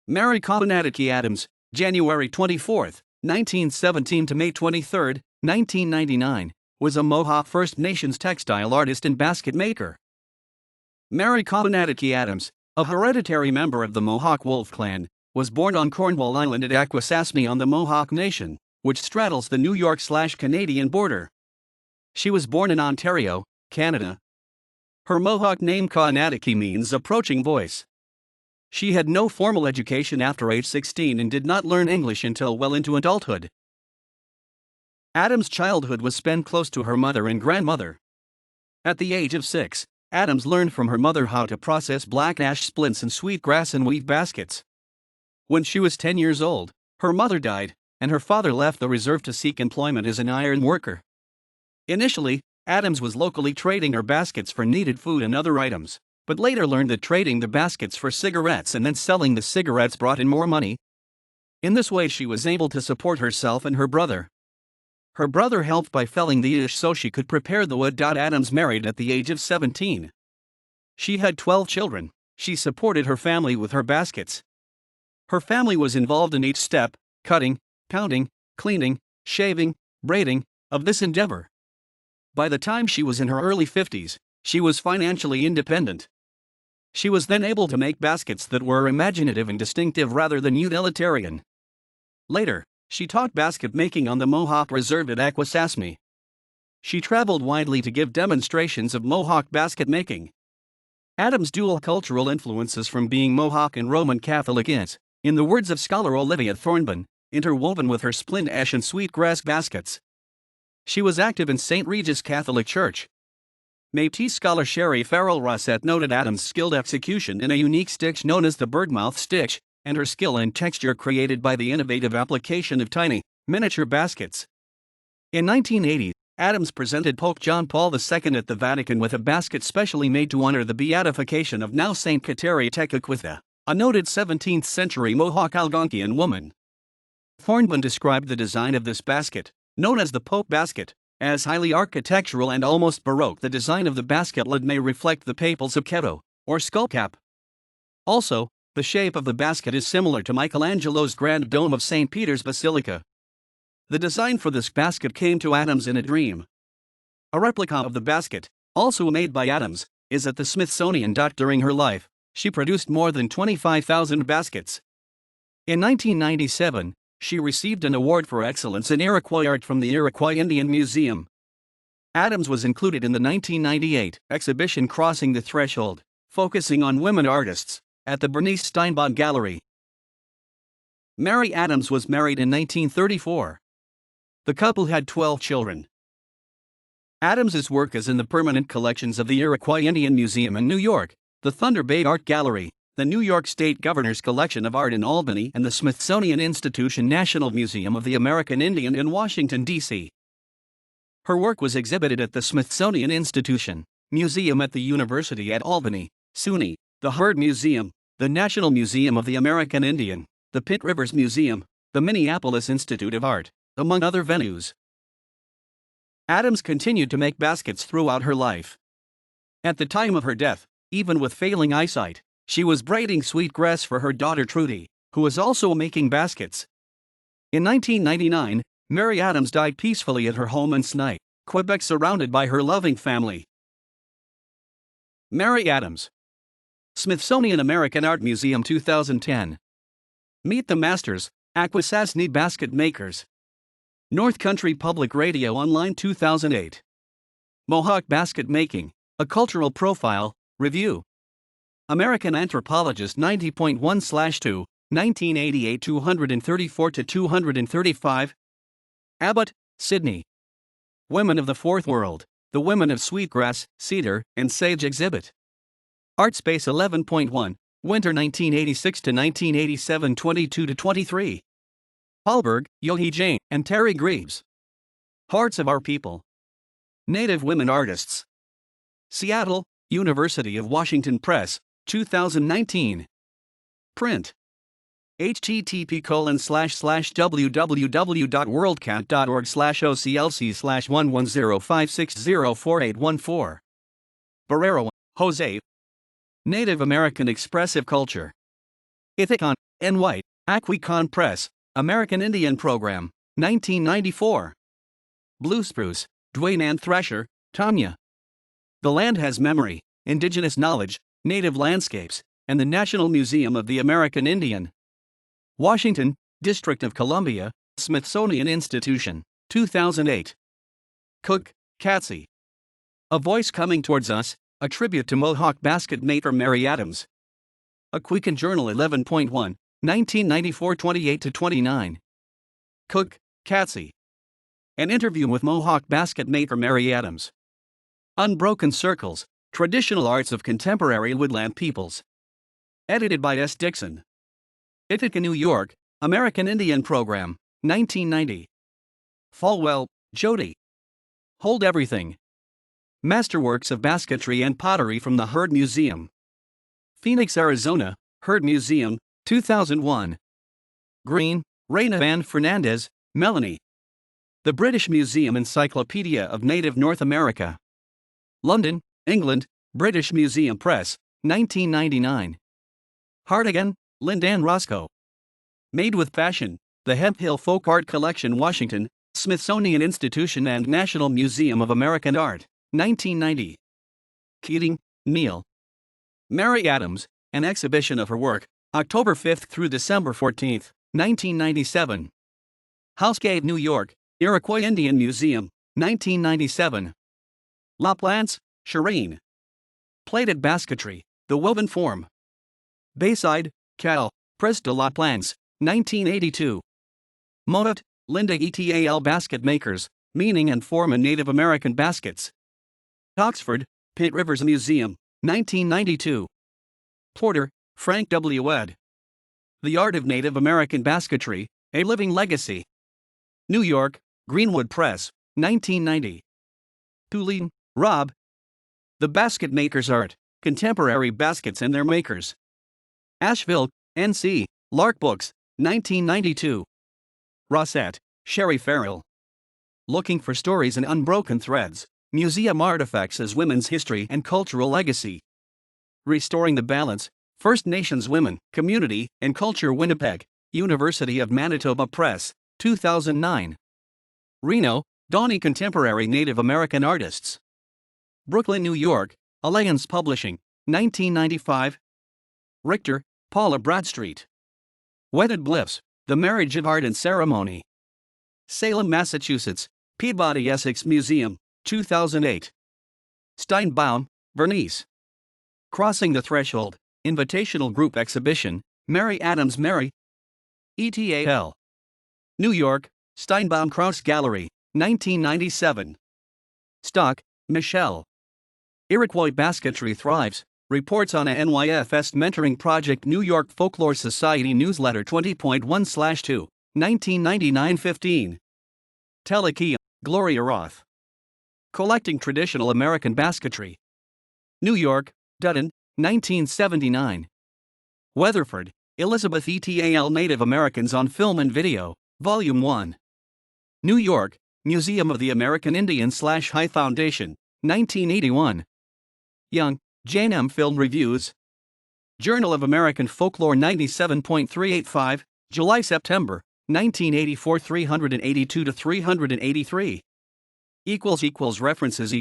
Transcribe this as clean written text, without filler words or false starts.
Mary Kawennatakie Adams, January 24, 1917 to May 23, 1999, was a Mohawk First Nations textile artist and basket maker. Mary Kawennatakie Adams, a hereditary member of the Mohawk Wolf Clan, was born on Cornwall Island at Akwesasne on the Mohawk Nation, which straddles the New York/Canadian border. She was born in Ontario, Canada. Her Mohawk name Kawennatakie means approaching voice. She had no formal education after age 16 and did not learn English until well into adulthood. Adams' childhood was spent close to her mother and grandmother. At the age of 6, Adams learned from her mother how to process black ash splints and sweetgrass and weave baskets. When she was 10 years old, her mother died, and her father left the reserve to seek employment as an iron worker. Initially, Adams was locally trading her baskets for needed food and other items, but later learned that trading the baskets for cigarettes and then selling the cigarettes brought in more money. In this way, she was able to support herself and her brother. Her brother helped by felling the ash so she could prepare the wood. Adams married at the age of 17. She had 12 children. She supported her family with her baskets. Her family was involved in each step, cutting, pounding, cleaning, shaving, braiding, of this endeavor. By the time she was in her early 50s, she was financially independent. She was then able to make baskets that were imaginative and distinctive rather than utilitarian. Later, she taught basket making on the Mohawk Reserve at Akwesasne. She traveled widely to give demonstrations of Mohawk basket making. Adams' dual cultural influences from being Mohawk and Roman Catholic is, in the words of scholar Olivia Thornburn, interwoven with her splint ash and sweetgrass baskets. She was active in St. Regis Catholic Church. Métis scholar Sherry Farrell Rossett noted Adams' skilled execution in a unique stitch known as the birdmouth stitch, and her skill and texture created by the innovative application of tiny, miniature baskets. In 1980, Adams presented Pope John Paul II at the Vatican with a basket specially made to honor the beatification of now Saint Kawennatakie Adams, a noted 17th-century Mohawk Algonquian woman. Thornburn described the design of this basket, known as the Pope basket, as highly architectural and almost baroque. The design of the basket lid may reflect the papal zucchetto, or skullcap. Also, the shape of the basket is similar to Michelangelo's grand dome of St. Peter's Basilica. The design for this basket came to Adams in a dream. A replica of the basket, also made by Adams, is at the Smithsonian. During her life, she produced more than 25,000 baskets. In 1997, she received an award for excellence in Iroquois art from the Iroquois Indian Museum. Adams was included in the 1998 exhibition Crossing the Threshold, focusing on women artists, at the Bernice Steinbach Gallery. Mary Adams was married in 1934. The couple had 12 children. Adams's work is in the permanent collections of the Iroquois Indian Museum in New York, the Thunder Bay Art Gallery, the New York State Governor's Collection of Art in Albany, and the Smithsonian Institution National Museum of the American Indian in Washington, D.C. Her work was exhibited at the Smithsonian Institution Museum at the University at Albany, SUNY, the Hurd Museum, the National Museum of the American Indian, the Pitt Rivers Museum, the Minneapolis Institute of Art, among other venues. Adams continued to make baskets throughout her life. At the time of her death, even with failing eyesight, she was braiding sweetgrass for her daughter Trudy, who was also making baskets. In 1999, Mary Adams died peacefully at her home in Snipe, Quebec, surrounded by her loving family. Mary Adams. Smithsonian American Art Museum 2010. Meet the Masters, Akwesasne Basket Makers. North Country Public Radio Online 2008. Mohawk Basket Making, A Cultural Profile, Review. American Anthropologist 90.1/2, 1988 234-235. Abbott, Sydney. Women of the Fourth World, The Women of Sweetgrass, Cedar, and Sage Exhibit. Artspace 11.1, Winter 1986-1987 22-23. Hallberg, Yohi Jane, and Terry Greaves. Hearts of Our People. Native Women Artists. Seattle, University of Washington Press, 2019. Print. http://www.worldcat.org/oclc/11056048814. Barrero, Jose. Native American Expressive Culture. Ithacon. N. White, Aquincon Press, American Indian Program, 1994. Blue Spruce, Dwayne Ann Thresher, Tanya. The Land Has Memory, Indigenous Knowledge, Native Landscapes, and the National Museum of the American Indian. Washington, District of Columbia, Smithsonian Institution, 2008. Cook, Katsy. A Voice Coming Towards Us, a tribute to Mohawk basket maker Mary Adams. Aquincon Journal 11.1, 1994 28-29. Cook, Katsy. An interview with Mohawk basket maker Mary Adams. Unbroken Circles, Traditional Arts of Contemporary Woodland Peoples. Edited by S. Dixon. Ithaca, New York, American Indian Program, 1990. Falwell, Jody. Hold Everything. Masterworks of Basketry and Pottery from the Hurd Museum. Phoenix, Arizona, Hurd Museum, 2001. Green, Raina Van Fernandez, Melanie. The British Museum Encyclopedia of Native North America. London, England, British Museum Press, 1999. Hartigan, Lindan Roscoe. Made with Passion, the Hemp Hill Folk Art Collection, Washington, Smithsonian Institution and National Museum of American Art, 1990. Keating, Neil. Mary Adams, an exhibition of her work, October 5 through December 14, 1997. Housegate, New York, Iroquois Indian Museum, 1997. Laplance, Shireen. Plaited Basketry, The Woven Form. Bayside, Cal, Press de Laplance, 1982. Monot, Linda ETAL Basket Makers, Meaning and Form in Native American Baskets. Oxford, Pitt Rivers Museum, 1992. Porter, Frank W. Ed. The Art of Native American Basketry, A Living Legacy. New York, Greenwood Press, 1990. Tulane, Rob. The Basket Maker's Art, Contemporary Baskets and Their Makers. Asheville, N.C., Lark Books, 1992. Rossett, Sherry Farrell. Looking for Stories and Unbroken Threads, Museum Artifacts as Women's History and Cultural Legacy. Restoring the Balance, First Nations Women, Community, and Culture, Winnipeg, University of Manitoba Press, 2009. Reno, Donnie Contemporary Native American Artists. Brooklyn, New York, Alliance Publishing, 1995. Richter, Paula Bradstreet. Wedded Bliss, The Marriage of Art and Ceremony. Salem, Massachusetts, Peabody Essex Museum, 2008. Steinbaum, Bernice. Crossing the Threshold, Invitational Group Exhibition, Mary Adams Mary. ETAL. New York, Steinbaum Krauss Gallery, 1997. Stock, Michelle. Iroquois Basketry Thrives, Reports on a NYFS Mentoring Project, New York Folklore Society Newsletter 20.1/2, 1999-15. Teleki, Gloria Roth. Collecting Traditional American Basketry. New York, Dutton, 1979. Weatherford, Elizabeth ETAL Native Americans on Film and Video, Volume 1. New York, Museum of the American Indian / High Foundation, 1981. Young, Jane M. Film Reviews. Journal of American Folklore 97.385, July-September, 1984 382-383. References